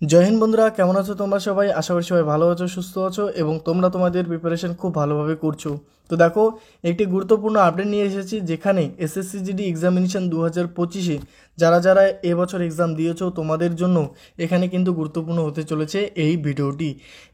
জয় হিন্দ বন্ধুরা, কেমন আছো তোমরা সবাই? আশা করি সবাই ভালো আছো, সুস্থ আছো এবং তোমরা তোমাদের প্রিপারেশন খুব ভালোভাবে করছো। তো দেখো, একটি গুরুত্বপূর্ণ আপডেট নিয়ে এসেছি, যেখানে এসএসসি জিডি এক্সামিনেশন 2025-এ যারা যারা এবছর এক্সাম দিয়েছো তোমাদের জন্য এখানে কিন্তু গুরুত্বপূর্ণ হতে চলেছে এই ভিডিওটি।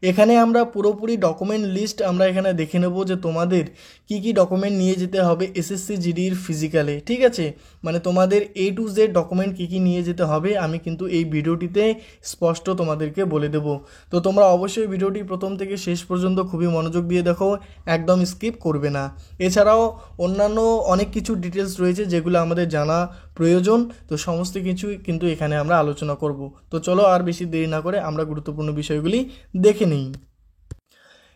এখানে আমরা পুরোপুরি ডকুমেন্ট লিস্ট আমরা এখানে দেখে নেব যে তোমাদের কি কি ডকুমেন্ট নিয়ে যেতে হবে এসএসসি জিডির ফিজিক্যালে, ঠিক আছে? মানে তোমাদের A to Z ডকুমেন্ট কি কি নিয়ে যেতে হবে আমি কিন্তু এই ভিডিওটিতে স্পষ্ট তোমাদেরকে বলে দেব। তো তোমরা অবশ্যই ভিডিওটি প্রথম থেকে শেষ পর্যন্ত খুবই মনোযোগ দিয়ে দেখো, একদম স্কিপ করবে না। এছাড়াও অন্যান্য অনেক কিছু ডিটেলস রয়েছে যেগুলো আমাদের জানা প্রয়োজন, তো সমস্ত কিছু কিন্তু এখানে আমরা আলোচনা করব। তো চলো আর বেশি দেরি না করে আমরা গুরুত্বপূর্ণ বিষয়গুলি দেখে নিই।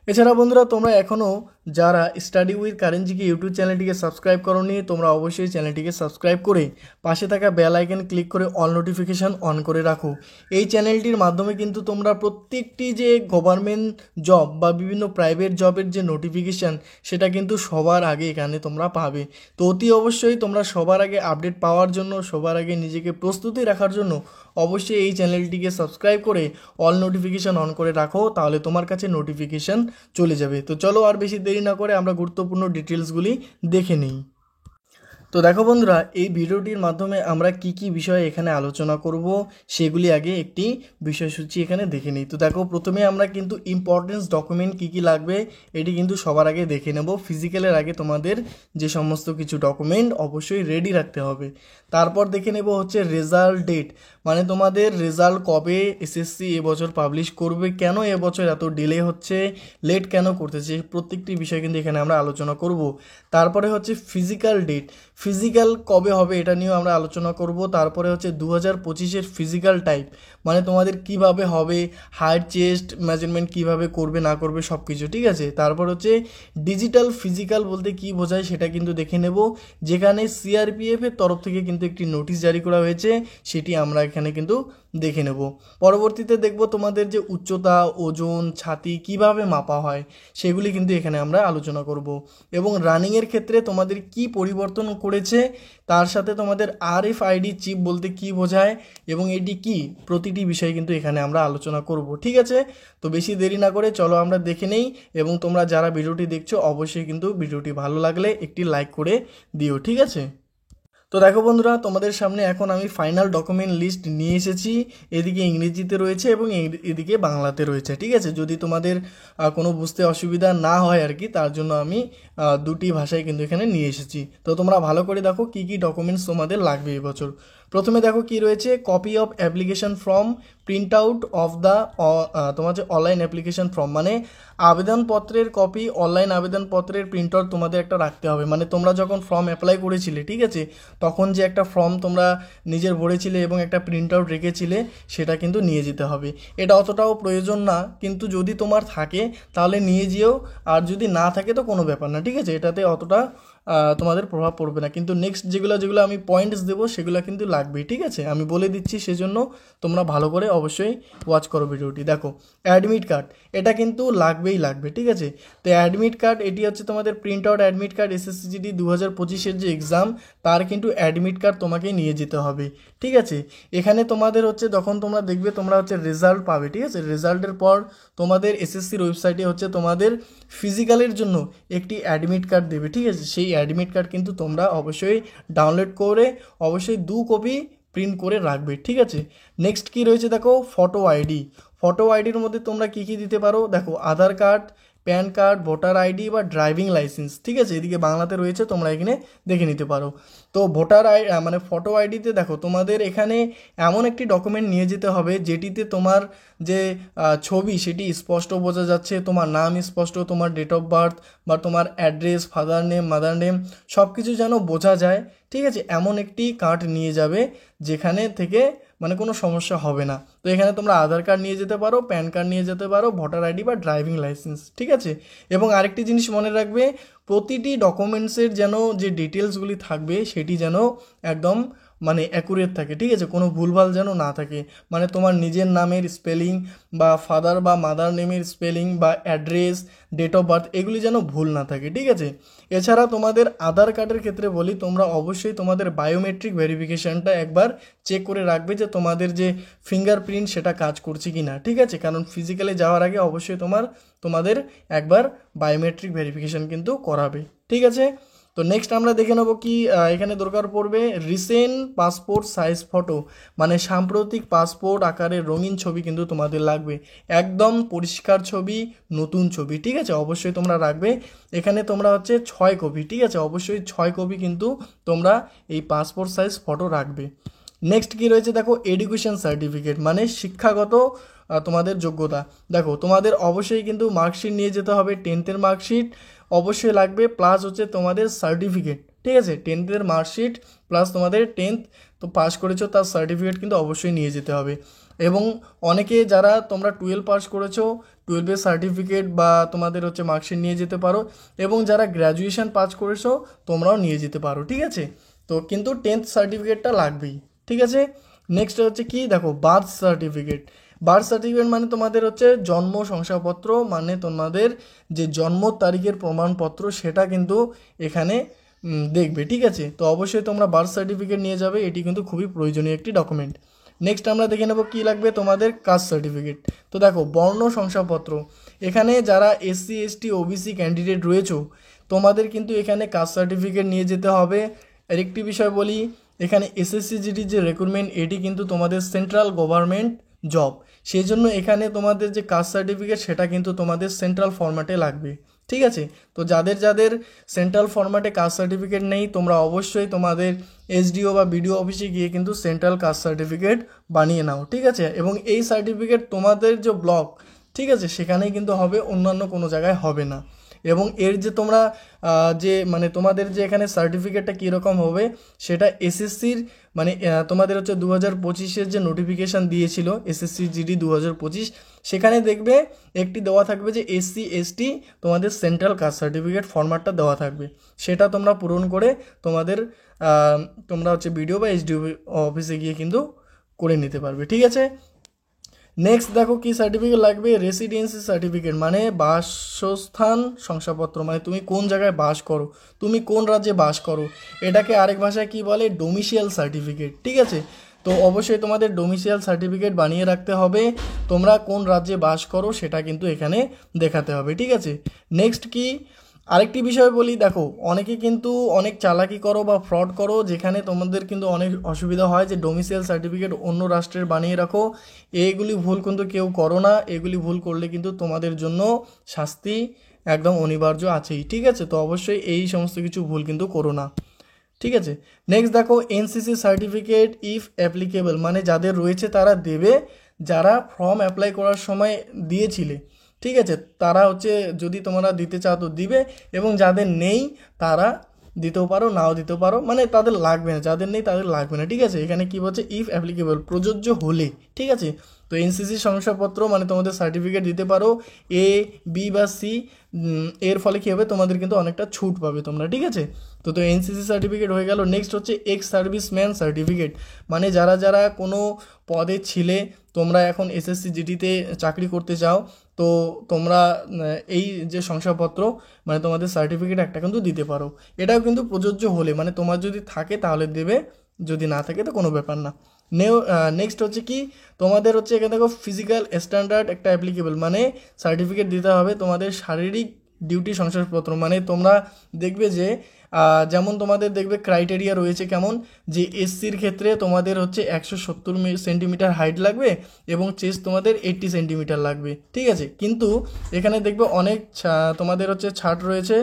এছাড়া বন্ধুরা, তোমরা এখনও যারা study with current GK YouTube চ্যানেলটিকে সাবস্ক্রাইব করোনি, তোমরা অবশ্যই চ্যানেলটিকে সাবস্ক্রাইব করে পাশে থাকা বেল আইকন ক্লিক করে অল নোটিফিকেশান অন করে রাখো। এই চ্যানেলটির মাধ্যমে কিন্তু তোমরা প্রত্যেকটি যে গভর্নমেন্ট জব বা বিভিন্ন প্রাইভেট জবের যে নোটিফিকেশান সেটা কিন্তু সবার আগে এখানে তোমরা পাবে। তো অতি অবশ্যই তোমরা সবার আগে আপডেট পাওয়ার জন্য, সবার আগে নিজেকে প্রস্তুতি রাখার জন্য অবশ্যই এই চ্যানেলটিকে সাবস্ক্রাইব করে অল নোটিফিকেশান অন করে রাখো, তাহলে তোমার কাছে নোটিফিকেশান চলে যাবে। তো চলো আর বেশি দেরি না করে আমরা গুরুত্বপূর্ণ ডিটেলসগুলি দেখে নিই। তো দেখো বন্ধুরা, এই ভিডিওটির মাধ্যমে আমরা কি কি বিষয়ে এখানে আলোচনা করব সেগুলি আগে একটি বিষয়সূচি এখানে দেখে নিই। তো দেখো, প্রথমে আমরা কিন্তু ইম্পর্টেন্স ডকুমেন্ট কি কি লাগবে এটি কিন্তু সবার আগে দেখে নেব। ফিজিক্যালের আগে তোমাদের যে সমস্ত কিছু ডকুমেন্ট অবশ্যই রেডি রাখতে হবে। তারপর দেখে নেব হচ্ছে রেজাল্ট ডেট, মানে তোমাদের রেজাল্ট কবে এসএসসি এবছর পাবলিশ করবে, কেন এবছর এত ডিলে হচ্ছে, লেট কেন করতেছে, প্রত্যেকটি বিষয় কিন্তু এখানে আমরা আলোচনা করব। তারপরে হচ্ছে ফিজিক্যাল ডেট, ফিজিক্যাল কবে হবে এটা নিয়েও আমরা আলোচনা করব। তারপরে হচ্ছে 2025-এর ফিজিক্যাল টাইপ, মানে তোমাদের কিভাবে হবে, হাইট চেস্ট মেজারমেন্ট কিভাবে করবে না করবে সব কিছু, ঠিক আছে? তারপর হচ্ছে ডিজিটাল ফিজিক্যাল বলতে কি বোঝায় সেটা কিন্তু দেখে নেব, যেখানে সিআরপিএফ এর তরফ থেকে কিন্তু একটি নোটিশ জারি করা হয়েছে, সেটি আমরা এখানে কিন্তু দেখে নেব। পরবর্তীতে দেখব তোমাদের যে উচ্চতা, ওজন, ছাতি কিভাবে মাপা হয় সেগুলি কিন্তু এখানে আমরা আলোচনা করব। এবং রানিংয়ের ক্ষেত্রে তোমাদের কি পরিবর্তন করেছে, তার সাথে তোমাদের আরএফআইডি চিপ বলতে কি বোঝায় এবং এটি কি, প্রতিটি বিষয় কিন্তু এখানে আমরা আলোচনা করব, ঠিক আছে? তো বেশি দেরি না করে চলো আমরা দেখে নেই। এবং তোমরা যারা ভিডিওটি দেখছো অবশ্যই কিন্তু ভিডিওটি ভালো লাগলে একটি লাইক করে দিও, ঠিক আছে? তো দেখো বন্ধুরা, তোমাদের সামনে এখন আমি ফাইনাল ডকুমেন্ট লিস্ট নিয়ে এসেছি। এদিকে ইংরেজিতে রয়েছে এবং এদিকে বাংলাতে রয়েছে, ঠিক আছে? যদি তোমাদের কোনো বুঝতে অসুবিধা না হয় আর কি, তার জন্য আমি দুটি ভাষায় কিন্তু এখানে নিয়ে এসেছি। তো তোমরা ভালো করে দেখো কি কি ডকুমেন্টস তোমাদের লাগবে এবছর। প্রথমে দেখো কি রয়েছে, copy of application form, print out of the তোমার যে অনলাইন অ্যাপ্লিকেশন ফর্ম, মানে আবেদনপত্রের কপি, অনলাইন আবেদনপত্রের প্রিন্ট আউট তোমাদের একটা রাখতে হবে। মানে তোমরা যখন ফর্ম অ্যাপ্লাই করেছিলে, ঠিক আছে, তখন যে একটা ফর্ম তোমরা নিজের ভরেছিলে এবং একটা প্রিন্ট আউট রেখেছিলে, সেটা কিন্তু নিয়ে যেতে হবে। এটা অতটাও প্রয়োজন না, কিন্তু যদি তোমার থাকে তাহলে নিয়ে যেও, আর যদি না থাকে তো কোনো ব্যাপার না, ঠিক আছে? এটাতে অতটা তোমাদের প্রভাব পড়বে না। কিন্তু নেক্সট যেগুলো যেগুলো আমি পয়েন্টস দেবো সেগুলো কিন্তু লাগবেই, ঠিক আছে? আমি বলে দিচ্ছি, সেজন্য তোমরা ভালো করে অবশ্যই ওয়াচ করো ভিডিওটি। দেখো, অ্যাডমিট কার্ড, এটা কিন্তু লাগবেই লাগবে, ঠিক আছে? তো অ্যাডমিট কার্ড, এটি হচ্ছে তোমাদের print out admit card, SSC GD 2025-এর যে এক্সাম তার কিন্তু অ্যাডমিট কার্ড তোমাকে নিয়ে যেতে হবে, ঠিক আছে? এখানে তোমাদের হচ্ছে যখন তোমরা দেখবে তোমরা হচ্ছে রেজাল্ট পাবে, ঠিক আছে? রেজাল্টের পর তোমাদের এসএসসির ওয়েবসাইটে হচ্ছে তোমাদের ফিজিক্যালের জন্য একটি অ্যাডমিট কার্ড দেবে, ঠিক আছে? সেই অ্যাডমিট কার্ড কিন্তু তোমরা অবশ্যই ডাউনলোড করে অবশ্যই 2 কপি প্রিন্ট করে রাখবে, ঠিক আছে? নেক্সট কি রয়েছে দেখো, ফটো আইডি। ফটো আইডির মধ্যে তোমরা কি কি দিতে পারো দেখো, Aadhaar card, PAN card, voter ID বা ড্রাইভিং লাইসেন্স, ঠিক আছে? এদিকে বাংলাতে রয়েছে, তোমরা এখানে দেখে নিতে পারো। তো মানে ফটো আইডিতে দেখো তোমাদের এখানে এমন একটি ডকুমেন্ট নিয়ে যেতে হবে যেটিতে তোমার যে ছবি সেটি স্পষ্ট বোঝা যাচ্ছে, তোমার নাম স্পষ্ট, তোমার ডেট অফ বার্থ বা তোমার address, father name, mother name সব কিছু যেন বোঝা যায়, ঠিক আছে? এমন একটি কার্ড নিয়ে যাবে যেখানে থেকে মানে কোনো সমস্যা হবে না। তো এখানে তোমরা আধার কার্ড নিয়ে যেতে পারো, প্যান কার্ড নিয়ে যেতে পারো, ভোটার আইডি বা ড্রাইভিং লাইসেন্স, ঠিক আছে? এবং আরেকটি জিনিস মনে রাখবে, প্রতিটি ডকুমেন্টসের যেন যে ডিটেলসগুলি থাকবে সেটি যেন একদম মানে অ্যাকুরেট থাকে, ঠিক আছে, কোনো ভুলভাল যেন না থাকে, মানে তোমার নিজের নামের স্পেলিং বা ফাদার বা মাদার নেমের স্পেলিং বা অ্যাড্রেস, ডেট অফ বার্থ এগুলি যেন ভুল না থাকে, ঠিক আছে। এছাড়া তোমাদের আধার কার্ডের ক্ষেত্রে বলি, তোমরা অবশ্যই তোমাদের বায়োমেট্রিক ভেরিফিকেশানটা একবার চেক করে রাখবে যে তোমাদের যে ফিঙ্গারপ্রিন্ট সেটা কাজ করছে কি না, ঠিক আছে, কারণ ফিজিক্যালি যাওয়ার আগে অবশ্যই তোমাদের একবার বায়োমেট্রিক ভেরিফিকেশান কিন্তু করাবে, ঠিক আছে। তো নেক্সট আমরা দেখে নেবো কি এখানে দরকার পড়বে রিসেন্ট পাসপোর্ট সাইজ ফটো, মানে সাম্প্রতিক পাসপোর্ট আকারের রঙিন ছবি কিন্তু তোমাদের লাগবে, একদম পরিষ্কার ছবি, নতুন ছবি, ঠিক আছে, অবশ্যই তোমরা রাখবে। এখানে তোমরা হচ্ছে 6 কপি, ঠিক আছে, অবশ্যই 6 কপি কিন্তু তোমরা এই পাসপোর্ট সাইজ ফটো রাখবে। নেক্সট কি রয়েছে দেখো, এডুকেশন সার্টিফিকেট, মানে শিক্ষাগত তোমাদের যোগ্যতা। দেখো তোমাদের অবশ্যই কিন্তু মার্কশিট নিয়ে যেতে হবে, 10th মার্কশিট অবশ্যই লাগবে, প্লাস হচ্ছে তোমাদের সার্টিফিকেট, ঠিক আছে, 10th মার্কশিট প্লাস তোমাদের 10th তো পাস করেছো তার সার্টিফিকেট কিন্তু অবশ্যই নিয়ে যেতে হবে। এবং অনেকে যারা তোমরা 12 পাস করেছো, 12-এর সার্টিফিকেট বা তোমাদের হচ্ছে মার্কশিট নিয়ে যেতে পারো, এবং যারা গ্র্যাজুয়েশন পাস করেছো তোমরাও নিয়ে যেতে পারো, ঠিক আছে। তো কিন্তু 10th সার্টিফিকেটটা লাগবেই, ঠিক আছে। নেক্সট হচ্ছে কি দেখো, বার্থ সার্টিফিকেট। বার্থ সার্টিফিকেট মানে তোমাদের হচ্ছে জন্ম শংসাপত্র, মানে তোমাদের যে জন্ম তারিখের প্রমাণপত্র সেটা কিন্তু এখানে দেখবে, ঠিক আছে। তো অবশ্যই তোমরা বার্থ সার্টিফিকেট নিয়ে যাবে, এটি কিন্তু খুবই প্রয়োজনীয় একটি ডকুমেন্ট। নেক্সট আমরা দেখে নেব কী লাগবে, তোমাদের কাস্ট সার্টিফিকেট। তো দেখো বর্ণ শংসাপত্র, এখানে যারা SC ST OBC ক্যান্ডিডেট রয়েছো তোমাদের কিন্তু এখানে কাস্ট সার্টিফিকেট নিয়ে যেতে হবে। আর একটি বিষয় বলি, এখানে SSC-GD যে রিক্রুটমেন্ট এটি কিন্তু তোমাদের সেন্ট্রাল গভর্নমেন্ট জব, সেই জন্য এখানে তোমাদের যে কাস্ট সার্টিফিকেট সেটা কিন্তু তোমাদের সেন্ট্রাল ফরম্যাটে লাগবে, ঠিক আছে। তো যাদের যাদের সেন্ট্রাল ফরম্যাটে কাস্ট সার্টিফিকেট নেই তোমরা অবশ্যই তোমাদের SDO বা BDO অফিসে গিয়ে কিন্তু সেন্ট্রাল কাস্ট সার্টিফিকেট বানিয়ে নাও, ঠিক আছে। এবং এই সার্টিফিকেট তোমাদের যে ব্লক, ঠিক আছে, সেখানেই কিন্তু হবে, অন্যান্য কোনো জায়গায় হবে না। এবং এর যে তোমরা যে মানে তোমাদের যে এখানে সার্টিফিকেটটা কীরকম হবে সেটা SSCর মানে তোমাদের হচ্ছে 2025-এর যে নোটিফিকেশান দিয়েছিল SSC-GD 2025, সেখানে দেখবে একটি দেওয়া থাকবে যে SC ST তোমাদের সেন্ট্রাল কাস্ট সার্টিফিকেট ফরম্যাটটা দেওয়া থাকবে, সেটা তোমরা পূরণ করে তোমরা হচ্ছে BDO বা SDO অফিসে গিয়ে কিন্তু করে নিতে পারবে, ঠিক আছে। নেক্সট দেখো কি সার্টিফিকেট লাগবে, রেসিডেন্সি সার্টিফিকেট, মানে বাসস্থান শংসাপত্র, মানে তুমি কোন জায়গায় বাস করো, তুমি কোন রাজ্যে বাস করো, এটাকে আরেক ভাষায় কি বলে, ডোমিসিয়াল সার্টিফিকেট, ঠিক আছে। তো অবশ্যই তোমাদের ডোমিসিয়াল সার্টিফিকেট বানিয়ে রাখতে হবে, তোমরা কোন রাজ্যে বাস করো সেটা কিন্তু এখানে দেখাতে হবে, ঠিক আছে। নেক্সট কি আরেকটি বিষয় বলি, দেখো অনেকে কিন্তু অনেক চালাকি করো বা ফ্রড করো, যেখানে তোমাদের কিন্তু অনেক অসুবিধা হয় যে ডোমিসাইল সার্টিফিকেট অন্য রাষ্ট্রের বানিয়ে রাখো, এইগুলি ভুল কিন্তু কেউ করো না, এগুলি ভুল করলে কিন্তু তোমাদের জন্য শাস্তি একদম অনিবার্য আছেই, ঠিক আছে। তো অবশ্যই এই সমস্ত কিছু ভুল কিন্তু করো না, ঠিক আছে। নেক্সট দেখো NCC সার্টিফিকেট ইফ অ্যাপ্লিকেবল, মানে যাদের রয়েছে তারা দেবে, যারা ফর্ম অ্যাপ্লাই করার সময় দিয়েছিলে, ঠিক আছে, তারা হচ্ছে যদি তোমরা দিতে চাও তো দিবে, এবং যাদের নেই তারা দিতেও পারো নাও দিতেও পারো, মানে তাদের লাগবে না, যাদের নেই তাদের লাগবে না, ঠিক আছে। এখানে কি বলছে, ইফ অ্যাপ্লিকেবল, প্রযোজ্য হলে, ঠিক আছে। তো NCC শংসাপত্র মানে তোমাদের সার্টিফিকেট দিতে পারো A B বা C, এর ফলে কী হবে, তোমাদের কিন্তু অনেকটা ছুট পাবে তোমরা, ঠিক আছে। তো NCC সার্টিফিকেট হয়ে গেল। নেক্সট হচ্ছে এক্স সার্ভিসম্যান সার্টিফিকেট, মানে যারা যারা কোনো পদে ছিলে, তোমরা এখন SSC-GDতে চাকরি করতে চাও, তো তোমরা এই যে শংসাপত্র মানে তোমাদের সার্টিফিকেট একটা কিন্তু দিতে পারো, এটাও কিন্তু প্রযোজ্য হলে, মানে তোমার যদি থাকে তাহলে দেবে, যদি না থাকে তো কোনো ব্যাপার না। নেক্সট হচ্ছে কি, তোমাদের হচ্ছে এখানে দেখো ফিজিক্যাল স্ট্যান্ডার্ড একটা অ্যাপ্লিকেবল, মানে সার্টিফিকেট দিতে হবে তোমাদের শারীরিক ডিউটি শংসাপত্র, মানে তোমরা দেখবে যে যেমন তোমাদের দেখবে ক্রাইটেরিয়া রয়েছে কেমন, যে SCর ক্ষেত্রে তোমাদের হচ্ছে 170 সেন্টিমিটার হাইট লাগবে এবং চেস্ট তোমাদের 80 সেন্টিমিটার লাগবে, ঠিক আছে। কিন্তু এখানে দেখবে অনেক তোমাদের হচ্ছে ছাড় রয়েছে,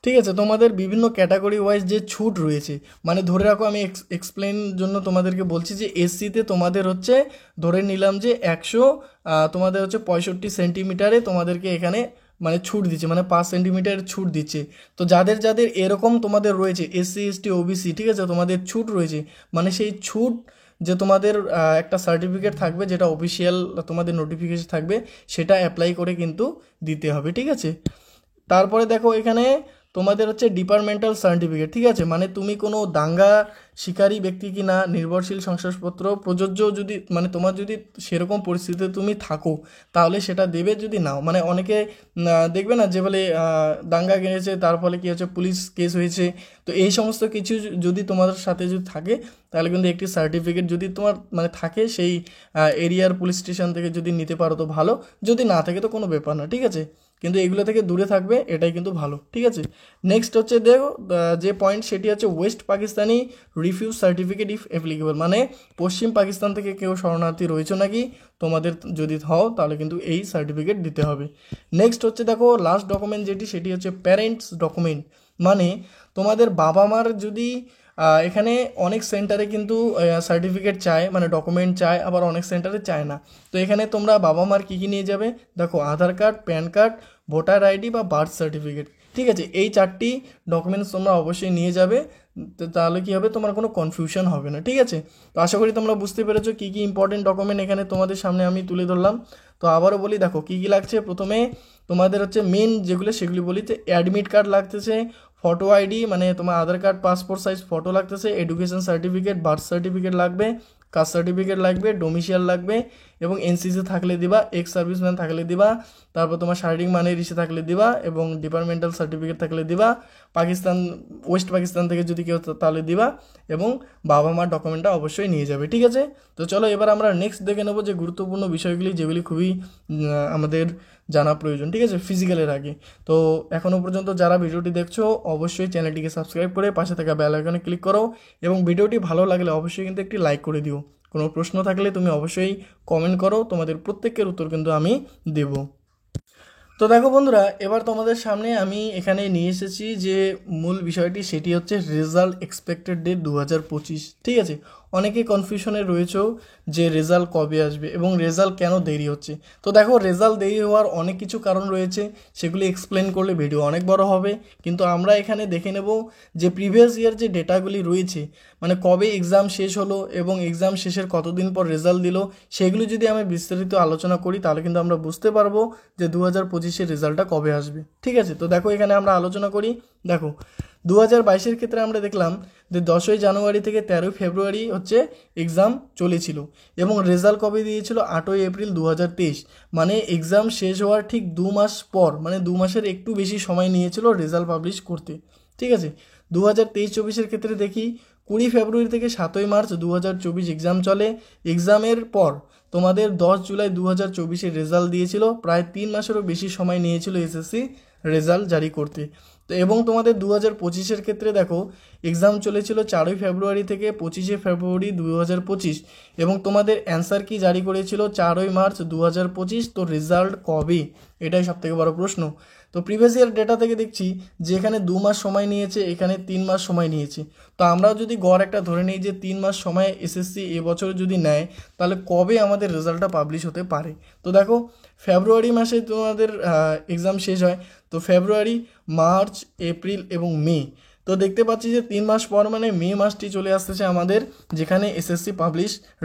ঠিক আছে, তোমাদের বিভিন্ন ক্যাটাগরি ওয়াইজ যে ছুট রয়েছে, মানে ধরে রাখো আমি এক্সপ্লেন জন্য তোমাদেরকে বলছি যে SCতে তোমাদের হচ্ছে ধরে নিলাম যে 100 তোমাদের হচ্ছে 65 সেন্টিমিটারে তোমাদেরকে এখানে মানে ছুট দিচ্ছে, মানে 5 সেন্টিমিটার ছুট দিচ্ছে। তো যাদের যাদের এরকম তোমাদের রয়েছে SC ST OBC, ঠিক আছে, তোমাদের ছুট রয়েছে, মানে সেই ছুট যে তোমাদের একটা সার্টিফিকেট থাকবে যেটা অফিসিয়াল তোমাদের নোটিফিকেশন থাকবে, সেটা অ্যাপ্লাই করে কিন্তু দিতে হবে, ঠিক আছে। তারপরে দেখো এখানে তোমাদের হচ্ছে ডিপার্টমেন্টাল সার্টিফিকেট, ঠিক আছে, মানে তুমি কোনো দাঙ্গা শিকারী ব্যক্তি কি না, নির্ভরশীল শংসাপত্র প্রযোজ্য যদি মানে তোমার যদি সেরকম পরিস্থিতিতে তুমি থাকো তাহলে সেটা দেবে, যদি নাও মানে অনেকে দেখবে না যে বলে দাঙ্গা গেছে তার ফলে কী হচ্ছে পুলিশ কেস হয়েছে, তো এই সমস্ত কিছু যদি তোমার সাথে যদি থাকে তাহলে কিন্তু একটি সার্টিফিকেট যদি তোমার মানে থাকে সেই এরিয়ার পুলিশ স্টেশন থেকে যদি নিতে পারো তো ভালো, যদি না থাকে তো কোনো ব্যাপার না, ঠিক আছে, কিন্তু এগুলো থেকে দূরে থাকবে এটাই কিন্তু ভালো, ঠিক আছে। নেক্সট হচ্ছে দেখো যে পয়েন্ট সেটি হচ্ছে West Pakistani refuse certificate if applicable, মানে পশ্চিম পাকিস্তান থেকে কেউ শরণার্থী রয়েছে নাকি তোমাদের যদি হও তাহলে কিন্তু এই সার্টিফিকেট দিতে হবে। নেক্সট হচ্ছে দেখো লাস্ট ডকুমেন্ট যেটি সেটি হচ্ছে প্যারেন্টস ডকুমেন্ট, মানে তোমাদের বাবা মার যদি এখানে অনেক সেন্টারে কিন্তু সার্টিফিকেট চায় মানে ডকুমেন্ট চায়, আবার অনেক সেন্টারে চায় না, তো এখানে তোমরা বাবা মার কী কী নিয়ে যাবে দেখো Aadhaar card, PAN card, voter ID বা বার্থ সার্টিফিকেট, ঠিক আছে, এই 4টি ডকুমেন্টস তোমরা অবশ্যই নিয়ে যাবে, তাহলে কী হবে তোমার কোনো কনফিউশন হবে না, ঠিক আছে। তো আশা করি তোমরা বুঝতে পেরেছো কী কী ইম্পর্টেন্ট ডকুমেন্ট এখানে তোমাদের সামনে আমি তুলে ধরলাম। তো আবারও বলি দেখো কী কী লাগছে, প্রথমে তোমাদের হচ্ছে মেন যেগুলো সেগুলি বলি, যে অ্যাডমিট কার্ড লাগতেছে, ফটো আইডি মানে তোমার আধার কার্ড পাসপোর্ট সাইজ ফটো লাগতেছে, এডুকেশন সার্টিফিকেট, বার্থ সার্টিফিকেট লাগবে, কাস্ট সার্টিফিকেট লাগবে, ডোমিসিয়াল লাগবে এবং এনসিসি থাকলে দিবা, এক্স সার্ভিসম্যান থাকলে দিবা, তারপর তোমার শারীরিক মানের ইসে থাকলে দিবা এবং ডিপার্টমেন্টাল সার্টিফিকেট থাকলে দিবা, পাকিস্তান ওয়েস্ট পাকিস্তান থেকে যদি কেউ তাহলে দিবা এবং বাবা মার ডকুমেন্টটা অবশ্যই নিয়ে যাবে, ঠিক আছে। তো চলো এবার আমরা নেক্সট দেখে নেবো যে গুরুত্বপূর্ণ বিষয়গুলি যেগুলি খুবই আমাদের জানা প্রয়োজন, ঠিক আছে, ফিজিক্যালের আগে। তো এখনও পর্যন্ত যারা ভিডিওটি দেখছো অবশ্যই চ্যানেলটিকে সাবস্ক্রাইব করে পাশে থাকা বেল আইকনে ক্লিক করো এবং ভিডিওটি ভালো লাগলে অবশ্যই কিন্তু একটি লাইক করে দিও। কোনো প্রশ্ন থাকলে তুমি অবশ্যই কমেন্ট করো, তোমাদের প্রত্যেকের উত্তর কিন্তু আমি দেব। তো দেখো বন্ধুরা, এবার তোমাদের সামনে আমি এখানে নিয়ে এসেছি যে মূল বিষয়টি সেটি হচ্ছে রেজাল্ট এক্সপেক্টেড ডেট 2025, ঠিক আছে। অনেকে কনফিউশনে রয়েছেও যে রেজাল্ট কবে আসবে এবং রেজাল্ট কেন দেরি হচ্ছে। তো দেখো রেজাল্ট দেরি হওয়ার অনেক কিছু কারণ রয়েছে, সেগুলি এক্সপ্লেন করলে ভিডিও অনেক বড় হবে, কিন্তু আমরা এখানে দেখে নেব যে প্রিভিয়াস ইয়ার যে ডেটাগুলি রয়েছে মানে কবে এক্সাম শেষ হলো এবং এক্সাম শেষের কতদিন পর রেজাল্ট দিল, সেগুলি যদি আমি বিস্তারিত আলোচনা করি তাহলে কিন্তু আমরা বুঝতে পারবো যে 2025-এর রেজাল্টটা কবে আসবে, ঠিক আছে। তো দেখো এখানে আমরা আলোচনা করি, দেখো 2022-এর ক্ষেত্রে আমরা দেখলাম যে 10ই জানুয়ারি থেকে 13ই ফেব্রুয়ারি হচ্ছে এক্সাম চলেছিল এবং রেজাল্ট কবে দিয়েছিল 8ই এপ্রিল 2023, মানে এক্সাম শেষ হওয়ার ঠিক 2 মাস পর, মানে 2 মাসের একটু বেশি সময় নিয়েছিল রেজাল্ট পাবলিশ করতে, ঠিক আছে। 2023-24-এর ক্ষেত্রে দেখি 20 ফেব্রুয়ারি থেকে 7ই মার্চ 2024 এক্সাম চলে, এক্সামের পর তোমাদের 10 জুলাই 2024-এর রেজাল্ট দিয়েছিল, প্রায় 3 মাসেরও বেশি সময় নিয়েছিল এসএসসি রেজাল্ট জারি করতে। তো এবং তোমাদের 2025-এর ক্ষেত্রে দেখো এক্সাম চলেছিল 4ই ফেব্রুয়ারি থেকে 25শে ফেব্রুয়ারি 2025 এবং তোমাদের অ্যান্সার কি জারি করেছিল 4ই মার্চ 2025। তো রেজাল্ট কবে, এটাই সবথেকে বড় প্রশ্ন। তো প্রিভিয়াস ইয়ার ডেটা থেকে দেখছি যে এখানে 2 মাস সময় নিয়েছে, এখানে 3 মাস সময় নিয়েছে, তো আমরাও যদি গড় একটা ধরে নিই যে 3 মাস সময় এসএসসি এবছর যদি নেয় তাহলে কবে আমাদের রেজাল্টটা পাবলিশ হতে পারে। তো দেখো ফেব্রুয়ারি মাসে তোমাদের এক্সাম শেষ হয়, তো ফেব্রুয়ারি, মার্চ, এপ্রিল এবং মে, তো দেখতে পাচ্ছি যে 3 মাস পর মানে মে মাসটি চলে আসতেছে আমাদের, যেখানে এসএসসি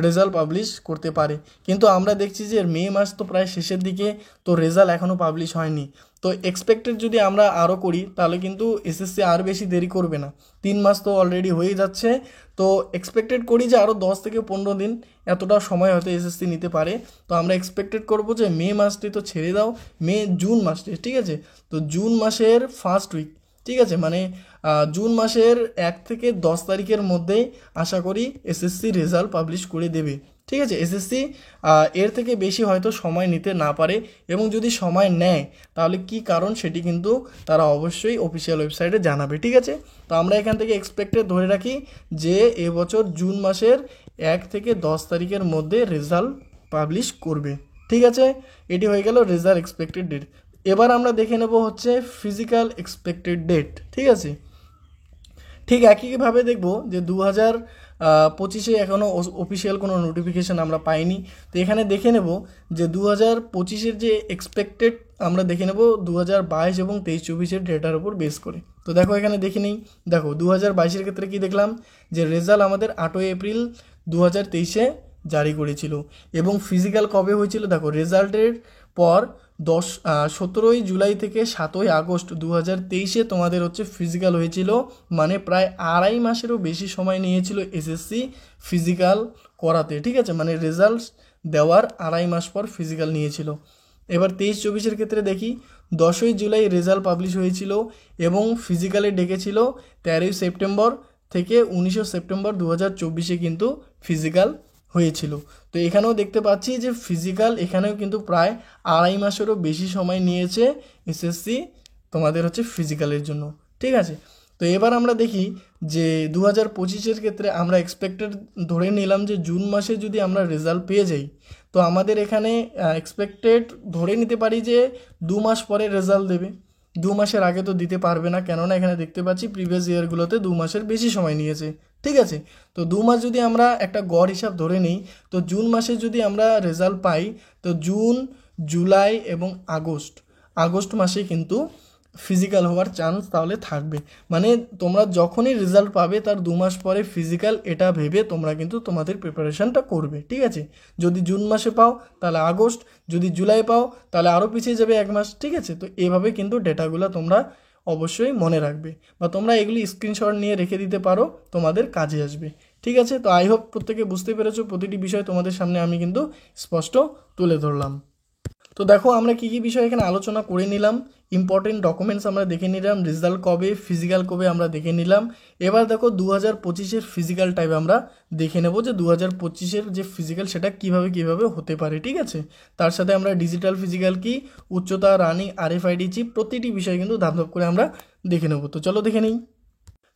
রেজাল্ট পাবলিশ করতে পারে, কিন্তু আমরা দেখছি যে মে মাস তো প্রায় শেষের দিকে, তো রেজাল্ট এখনও পাবলিশ হয়নি। তো এক্সপেক্টেড যদি আমরা আরও করি তাহলে কিন্তু এসএসসি আর বেশি দেরি করবে না, 3 মাস তো অলরেডি হয়ে যাচ্ছে, তো এক্সপেক্টেড করি যে আরও 10 থেকে 15 দিন এতটা সময় হয়তো এসএসসি নিতে পারে। তো আমরা এক্সপেক্টেড করব যে মে মাসটি তো ছেড়ে দাও, জুন মাসটি, ঠিক আছে, তো জুন মাসের ফার্স্ট উইক, ঠিক আছে, মানে জুন মাসের 1 থেকে 10 তারিখের মধ্যেই আশা করি এসএসসি রেজাল্ট পাবলিশ করে দেবে, ঠিক আছে। এসএসসি এর থেকে বেশি হয়তো সময় নিতে না পারে এবং যদি সময় নেয় তাহলে কি কারণ সেটি কিন্তু তারা অবশ্যই অফিসিয়াল ওয়েবসাইটে জানাবে, ঠিক আছে। তো আমরা এখান থেকে এক্সপেক্টেড ধরে রাখি যে এবছর জুন মাসের 1 থেকে 10 তারিখের মধ্যে রেজাল্ট পাবলিশ করবে, ঠিক আছে। এটি হয়ে গেল রেজাল্ট এক্সপেক্টেড ডেট। এবার আমরা দেখে নেব হচ্ছে ফিজিক্যাল এক্সপেক্টেড ডেট, ঠিক আছে। ঠিক একইভাবে দেখব যে 2025-এ এখনও অফিসিয়াল কোনো নোটিফিকেশান আমরা পাইনি, তো এখানে দেখে নেব যে 2025-এর যে এক্সপেক্টেড আমরা দেখে নেব 2022 এবং 23-24-এর ডেটার উপর বেস করে। তো দেখো এখানে দেখে নিই, দেখো 2022-এর ক্ষেত্রে কি দেখলাম যে রেজাল্ট আমাদের 8ই এপ্রিল 2023-এ জারি করেছিল। এবং ফিজিক্যাল কবে হয়েছিল দেখো, রেজাল্টের পর 17ই জুলাই থেকে 7ই আগস্ট 2023 তোমাদের হচ্ছে ফিজিক্যাল হয়েছিল। মানে প্রায় 2.5 মাসেরও বেশি সময় নিয়েছিল এসএসসি ফিজিক্যাল করাতে, ঠিক আছে, মানে রেজাল্ট দেওয়ার 2.5 মাস পর ফিজিক্যাল নিয়েছিল। এবার 23-24 ক্ষেত্রে দেখি, 10ই জুলাই রেজাল্ট পাবলিশ হয়েছিল এবং ফিজিক্যালে ডেকেছিল 13ই সেপ্টেম্বর থেকে 19 সেপ্টেম্বর 2024 কিন্তু ফিজিক্যাল হয়েছিল। তো এখানেও দেখতে পাচ্ছি যে ফিজিক্যাল এখানেও কিন্তু প্রায় 2.5 মাসেরও বেশি সময় নিয়েছে এসএসসি তোমাদের হচ্ছে ফিজিক্যালের জন্য, ঠিক আছে। তো এবার আমরা দেখি যে 2025 ক্ষেত্রে আমরা এক্সপেক্টেড ধরে নিলাম যে জুন মাসে যদি আমরা রেজাল্ট পেয়ে যাই, তো আমাদের এখানে এক্সপেক্টেড ধরে নিতে পারি যে 2 মাস পরে রেজাল্ট দেবে। 2 মাসের আগে তো দিতে পারবে না, কেননা এখানে দেখতে পাচ্ছি প্রিভিয়াস ইয়ারগুলোতে 2 মাসের বেশি সময় নিয়েছে, ঠিক আছে। তো 2 মাস যদি আমরা একটা গড় হিসাব ধরে নিই, তো জুন মাসে যদি আমরা রেজাল্ট পাই, তো জুন, জুলাই এবং আগস্ট মাসে কিন্তু ফিজিক্যাল হওয়ার চান্স তাহলে থাকবে। মানে তোমরা যখনই রেজাল্ট পাবে তার 2 মাস পরে ফিজিক্যাল, এটা ভেবে তোমরা কিন্তু তোমাদের প্রিপারেশানটা করবে, ঠিক আছে। যদি জুন মাসে পাও তাহলে আগস্ট, যদি জুলাই পাও তাহলে আরও পিছিয়ে যাবে 1 মাস, ঠিক আছে। তো এভাবে কিন্তু ডেটাগুলো তোমরা অবশ্যই মনে রাখবে, বা তোমরা এগুলি স্ক্রিনশট নিয়ে রেখে দিতে পারো, তোমাদের কাজে আসবে, ঠিক আছে। তো আই হোপ প্রত্যেকে বুঝতে পেরেছো, প্রতিটি বিষয় তোমাদের সামনে আমি কিন্তু স্পষ্ট তুলে ধরলাম। তো দেখো আমরা কী কী বিষয় এখানে আলোচনা করে নিলাম। ইম্পর্টেন্ট ডকুমেন্টস আমরা দেখে নিলাম, রেজাল্ট কবে, ফিজিক্যাল কবে আমরা দেখে নিলাম। এবার দেখো 2025 ফিজিক্যাল টাইপ আমরা দেখে নেব যে 2025 যে ফিজিক্যাল সেটা কিভাবে হতে পারে, ঠিক আছে। তার সাথে আমরা ডিজিটাল ফিজিক্যাল কি, উচ্চতা, রানিং, আরএফআইডি চিপ, প্রতিটি বিষয় কিন্তু ধাপ করে আমরা দেখে নেব। তো চলো দেখে নিই।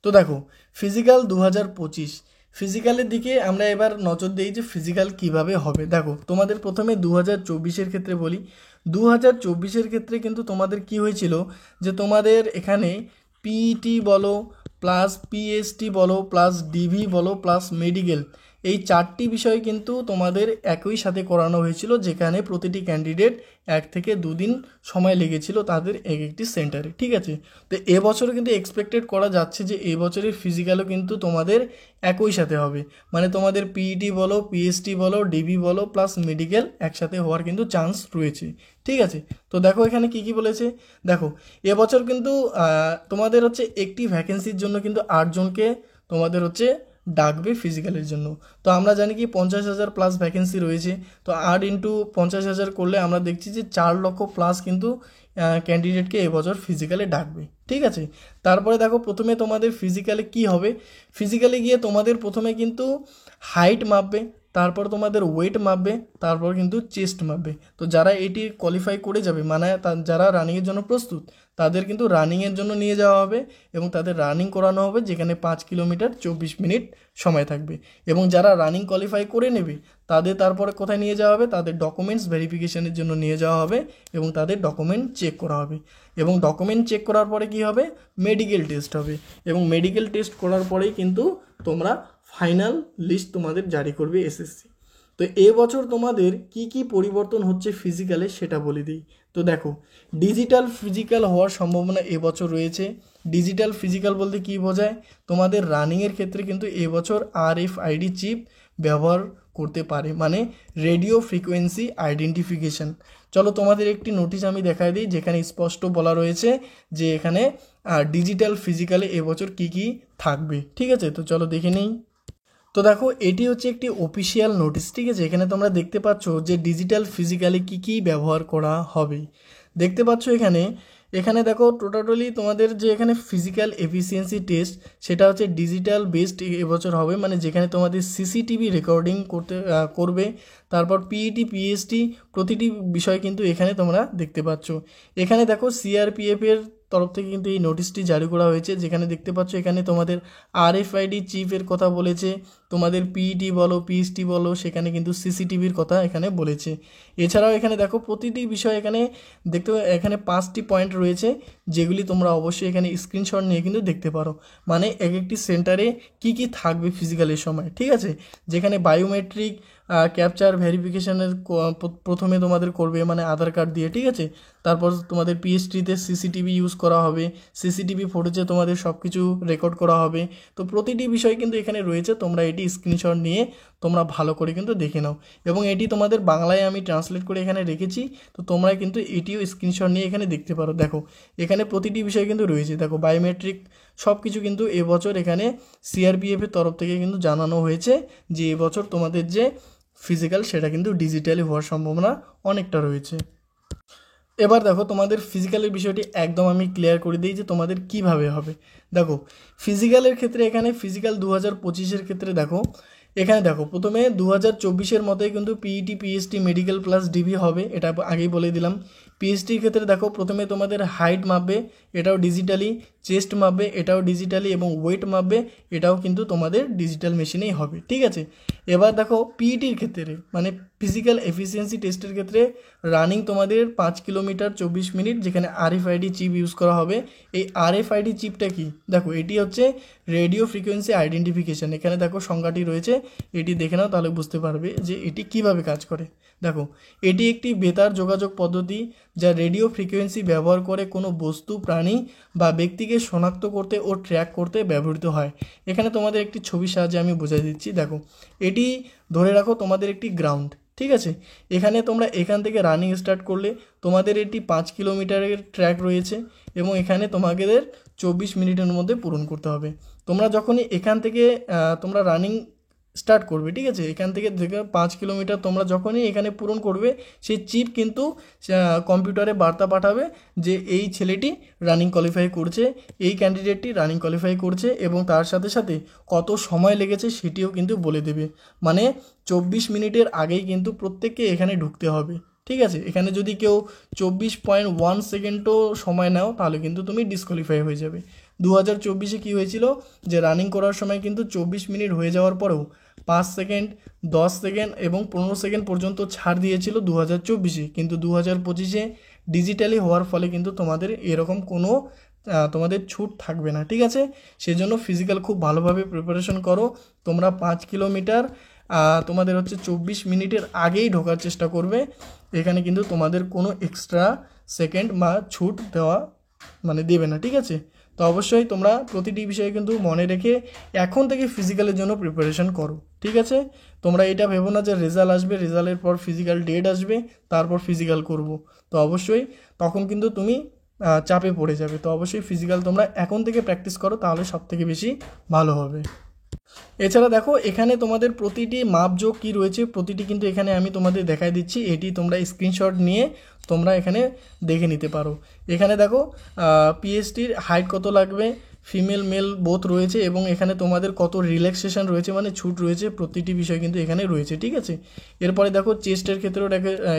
তো দেখো ফিজিক্যাল 2025 ফিজিক্যালের দিকে আমরা এবার নজর দিই যে ফিজিক্যাল কিভাবে হবে। দেখো তোমাদের প্রথমে 2024 ক্ষেত্রে বলি। 2024 ক্ষেত্রে কিন্তু তোমাদের কি হয়েছিল যে তোমাদের এখানে পিইটি বলো, প্লাস পিএসটি বলো, প্লাস ডিভি বলো, প্লাস মেডিকেল, এই 4টি বিষয় কিন্তু তোমাদের একই সাথে করানো হয়েছিল, যেখানে প্রতিটি ক্যান্ডিডেট 1 থেকে 2 দিন সময় লেগেছিল তাদের একটি সেন্টারে, ঠিক আছে। তো এবছরও কিন্তু এক্সপেক্টেড করা যাচ্ছে যে এবছরের ফিজিক্যালও কিন্তু তোমাদের একই সাথে হবে। মানে তোমাদের পিইটি বলো, পিএসটি বলো, ডিবি বলো, প্লাস মেডিকেল একসাথে হওয়ার কিন্তু চান্স রয়েছে, ঠিক আছে। তো দেখো এখানে কি বলেছে, দেখো এবছর কিন্তু তোমাদের হচ্ছে একটি ভ্যাকেন্সির জন্য কিন্তু 8 জনকে তোমাদের হচ্ছে ডাকবে ফিজিক্যালের জন্য। তো আমরা জানি কি 50,000 প্লাস ভ্যাকেন্সি রয়েছে। তো 8 ইন্টু 50,000 করলে আমরা দেখছি যে 4 লক্ষ প্লাস কিন্তু ক্যান্ডিডেটকে এবছর ফিজিক্যালে ডাকবে, ঠিক আছে। তারপরে দেখো প্রথমে তোমাদের ফিজিক্যালে কি হবে, ফিজিক্যালে গিয়ে তোমাদের প্রথমে কিন্তু হাইট মাপবে, তারপর তোমাদের ওয়েট মাপবে, তারপর কিন্তু চেস্ট মাপবে। তো যারা এটি কোয়ালিফাই করে যাবে, মানে যারা রানিংয়ের জন্য প্রস্তুত, তাদের কিন্তু রানিংয়ের জন্য নিয়ে যাওয়া হবে এবং তাদের রানিং করানো হবে, যেখানে 5 কিলোমিটার 24 মিনিট সময় থাকবে। এবং যারা রানিং কোয়ালিফাই করে নেবে তাদের তারপরে কোথায় নিয়ে যাওয়া হবে, তাদের ডকুমেন্টস ভেরিফিকেশনের জন্য নিয়ে যাওয়া হবে এবং তাদের ডকুমেন্ট চেক করা হবে। এবং ডকুমেন্ট চেক করার পরে কি হবে, মেডিকেল টেস্ট হবে। এবং মেডিকেল টেস্ট করার পরেই কিন্তু তোমরা ফাইনাল লিস্ট তোমাদের জারি করবে এসএসসি। তো এবছর তোমাদের কি পরিবর্তন হচ্ছে ফিজিক্যালে সেটা বলে দিই। তো দেখো ডিজিটাল ফিজিক্যাল হওয়ার সম্ভাবনা এবছর রয়েছে। ডিজিটাল ফিজিক্যাল বলতে কি বোঝায়, তোমাদের রানিংয়ের ক্ষেত্রে কিন্তু এবছর আরএফআইডি চিপ ব্যবহার করতে পারে, মানে রেডিও ফ্রিকোয়েন্সি আইডেন্টিফিকেশন। চলো তোমাদের একটি নোটিশ আমি দেখাই দিই, যেখানে স্পষ্ট বলা রয়েছে যে এখানে ডিজিটাল ফিজিক্যালে এবছর কি থাকবে, ঠিক আছে। তো চলো দেখে নিই। তো দেখো এটি হচ্ছে একটি অফিসিয়াল নোটিশ, ঠিক আছে। এখানে তোমরা দেখতে পাচ্ছ যে ডিজিটাল ফিজিক্যালে কি ব্যবহার করা হবে। দেখতে পাচ্ছ এখানে দেখো টোটালি তোমাদের যে এখানে ফিজিক্যাল এফিসিয়েন্সি টেস্ট সেটা হচ্ছে ডিজিটাল বেসড এবছর হবে, মানে যেখানে তোমাদের সিসিটিভি রেকর্ডিং করবে। তারপর পিইটি, পিএসটি, প্রতিটি বিষয় কিন্তু এখানে তোমরা দেখতে পাচ্ছ। এখানে দেখো সিআরপিএফের তরফ থেকে কিন্তু এই নোটিশটি জারি করা হয়েছে, যেখানে দেখতে পাচ্ছ এখানে তোমাদের আরএফআইডি চিপের কথা বলেছে, তোমাদের পিইটি বলো, পিএসটি বলো, সেখানে কিন্তু সিসিটিভির কথা এখানে বলেছে। এছাড়াও এখানে দেখো প্রতিটি বিষয় এখানে দেখতে, এখানে 5টি পয়েন্ট রয়েছে, যেগুলি তোমরা অবশ্যই এখানে স্ক্রিনশট নিয়ে কিন্তু দেখতে পারো। মানে একটি সেন্টারে কি থাকবে ফিজিক্যালের সময়, ঠিক আছে। যেখানে বায়োমেট্রিক ক্যাপচার ভেরিফিকেশনের প্রথমে তোমাদের করবে, মানে আধার কার্ড দিয়ে, ঠিক আছে। তারপর তোমাদের পিএসটিতে সিসিটিভি ইউজ করা হবে, সিসিটিভি ফুটেজে তোমাদের সব কিছু রেকর্ড করা হবে। তো প্রতিটি বিষয় কিন্তু এখানে রয়েছে, তোমরা এটি স্ক্রিনশট নিয়ে তোমরা ভালো করে কিন্তু দেখে নাও। এবং এটি তোমাদের বাংলায় আমি ট্রান্সলেট করে এখানে রেখেছি, তো তোমরা কিন্তু এটিও স্ক্রিনশট নিয়ে এখানে দেখতে পারো। দেখো এখানে প্রতিটি বিষয় কিন্তু রয়েছে। দেখো বায়োমেট্রিক সব কিছু কিন্তু এবছর এখানে সিআরপিএফের তরফ থেকে কিন্তু জানানো হয়েছে যে এবছর তোমাদের যে ফিজিক্যাল সেটা কিন্তু ডিজিটালি হওয়ার সম্ভাবনা অনেকটা রয়েছে। এবার দেখো তোমাদের ফিজিক্যালের বিষয়টি একদম আমি ক্লিয়ার করে দিই যে তোমাদের কিভাবে হবে। দেখো ফিজিক্যালের ক্ষেত্রে এখানে ফিজিক্যাল 2025-এর ক্ষেত্রে এখানে দেখো প্রথমে 2024-এর মতোই কিন্তু PET PST medical plus DB হবে, এটা আগেই বলে দিলাম। পিএসটির ক্ষেত্রে দেখো প্রথমে তোমাদের হাইট মাপবে, এটাও ডিজিটালি, চেস্ট মাপবে, এটাও ডিজিটালি, এবং ওয়েট মাপবে, এটাও কিন্তু তোমাদের ডিজিটাল মেশিনেই হবে, ঠিক আছে। এবার দেখো পিইটির ক্ষেত্রে মানে ফিজিক্যাল এফিসিয়েন্সি টেস্টের ক্ষেত্রে রানিং তোমাদের 5 কিলোমিটার 24 মিনিট, যেখানে আরএফআইডি চিপ ইউজ করা হবে। এই আরএফআইডি চিপটা কি, দেখো এটি হচ্ছে রেডিও ফ্রিকোয়েন্সি আইডেন্টিফিকেশান। এখানে দেখো সংখ্যাটি রয়েছে, এটি দেখে নাও তাহলে বুঝতে পারবে যে এটি কিভাবে কাজ করে। দেখো এটি একটি বেতার যোগাযোগ পদ্ধতি যা রেডিও ফ্রিকোয়েন্সি ব্যবহার করে কোনো বস্তু, প্রাণী বা ব্যক্তিকে শনাক্ত করতে ও ট্র্যাক করতে ব্যবহৃত হয়। এখানে তোমাদের একটি ছবির সাহায্যে আমি বুঝিয়ে দিচ্ছি। দেখো এটি ধরে রাখো তোমাদের একটি গ্রাউন্ড, ঠিক আছে। এখানে তোমরা এখান থেকে রানিং স্টার্ট করলে তোমাদের এটি 5 কিলোমিটারের ট্র্যাক রয়েছে এবং এখানে তোমাদের 24 মিনিটের মধ্যে পূরণ করতে হবে। তোমরা যখনই এখান থেকে তোমরা রানিং স্টার্ট করবে, ঠিক আছে, এখান থেকে 5 কিলোমিটার তোমরা যখনই এখানে পূরণ করবে, সেই চিপ কিন্তু কম্পিউটারে বার্তা পাঠাবে যে এই ছেলেটি রানিং কোয়ালিফাই করছে, এই ক্যান্ডিডেটটি রানিং কোয়ালিফাই করছে, এবং তার সাথে সাথে কত সময় লেগেছে সেটিও কিন্তু বলে দেবে। মানে 24 মিনিটের আগেই কিন্তু প্রত্যেককে এখানে ঢুকতে হবে, ঠিক আছে। এখানে যদি কেউ 24.1 সেকেন্ডও সময় নাও তাহলে কিন্তু তুমি ডিসকোয়ালিফাই হয়ে যাবে। 2024-এ কী হয়েছিল যে রানিং করার সময় কিন্তু 24 মিনিট হয়ে যাওয়ার পরেও 5 সেকেন্ড, 10 সেকেন্ড এবং 15 সেকেন্ড পর্যন্ত ছাড় দিয়েছিল 2024-এ, কিন্তু 2025-এ ডিজিটালি হওয়ার ফলে কিন্তু তোমাদের এরকম কোনো তোমাদের ছুট থাকবে না, ঠিক আছে। সেজন্য ফিজিক্যাল খুব ভালোভাবে প্রিপারেশন করো। তোমরা 5 কিলোমিটার তোমাদের হচ্ছে 24 মিনিটের আগেই ঢোকার চেষ্টা করবে। এখানে কিন্তু তোমাদের কোনো এক্সট্রা সেকেন্ড বা ছুট দেওয়া মানে দেবে না, ঠিক আছে। তো অবশ্যই তোমরা প্রতিটি বিষয়ে কিন্তু মনে রেখে এখন থেকে ফিজিক্যালের জন্য প্রিপারেশন করো, ঠিক আছে। তোমরা এটা ভেবো না যে রেজাল্ট আসবে, রেজাল্টের পর ফিজিক্যাল ডেট আসবে, তারপর ফিজিক্যাল করব। তো অবশ্যই তখন কিন্তু তুমি চাপে পড়ে যাবে। তো অবশ্যই ফিজিক্যাল তোমরা এখন থেকে প্র্যাকটিস করো, তাহলে সব থেকে বেশি ভালো হবে। এছাড়া দেখো এখানে তোমাদের প্রতিটি মাপজোক কী রয়েছে, প্রতিটি কিন্তু এখানে আমি তোমাদের দেখাই দিচ্ছি। এটি তোমরা স্ক্রিনশট নিয়ে তোমরা এখানে দেখে নিতে পারো। এখানে দেখো পিএসটির হাইট কত লাগবে, ফিমেল মেল বোথ রয়েছে, এবং এখানে তোমাদের কত রিল্যাক্সেশন রয়েছে মানে ছুট রয়েছে, প্রতিটি বিষয় কিন্তু এখানে রয়েছে, ঠিক আছে। এরপরে দেখো চেস্টের ক্ষেত্রেও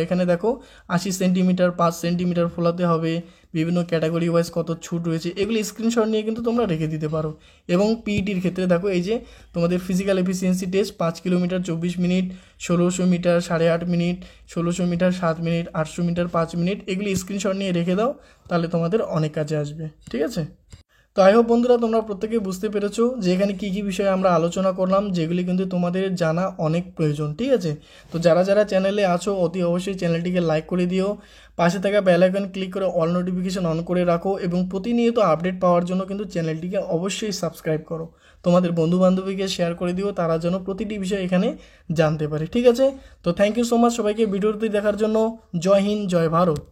এখানে দেখো 80 সেন্টিমিটার 5 সেন্টিমিটার ফোলাতে হবে, বিভিন্ন ক্যাটাগরি ওয়াইজ কত ছুট রয়েছে, এগুলি স্ক্রিনশট নিয়ে কিন্তু তোমরা রেখে দিতে পারো। এবং পিইটির ক্ষেত্রে দেখো এই যে তোমাদের physical efficiency test 5 kilometre 24 minute, 1600 metre 8.5 minute, 1600 metre 7 minute, 800 metre 5 minute, এগুলি স্ক্রিনশট নিয়ে রেখে দাও, তাহলে তোমাদের অনেক কাজে আসবে, ঠিক আছে। তো আই হোপ বন্ধুরা তোমরা প্রত্যেকে বুঝতে পেরেছো যে এখানে কী কী বিষয়ে আমরা আলোচনা করলাম, যেগুলি কিন্তু তোমাদের জানা অনেক প্রয়োজন, ঠিক আছে। তো যারা যারা চ্যানেলে আছো অতি অবশ্যই চ্যানেলটিকে লাইক করে দিও, পাশে থাকা বেল আইকন ক্লিক করে অল নোটিফিকেশন অন করে রাখো, এবং প্রতিনিয়ত আপডেট পাওয়ার জন্য কিন্তু চ্যানেলটিকে অবশ্যই সাবস্ক্রাইব করো। তোমাদের বন্ধুবান্ধবীকে শেয়ার করে দিও, তারা যেন প্রতিটি বিষয় এখানে জানতে পারে, ঠিক আছে। তো থ্যাংক ইউ সো মাচ সবাইকে ভিডিওটি দেখার জন্য। জয় হিন্দ, জয় ভারত।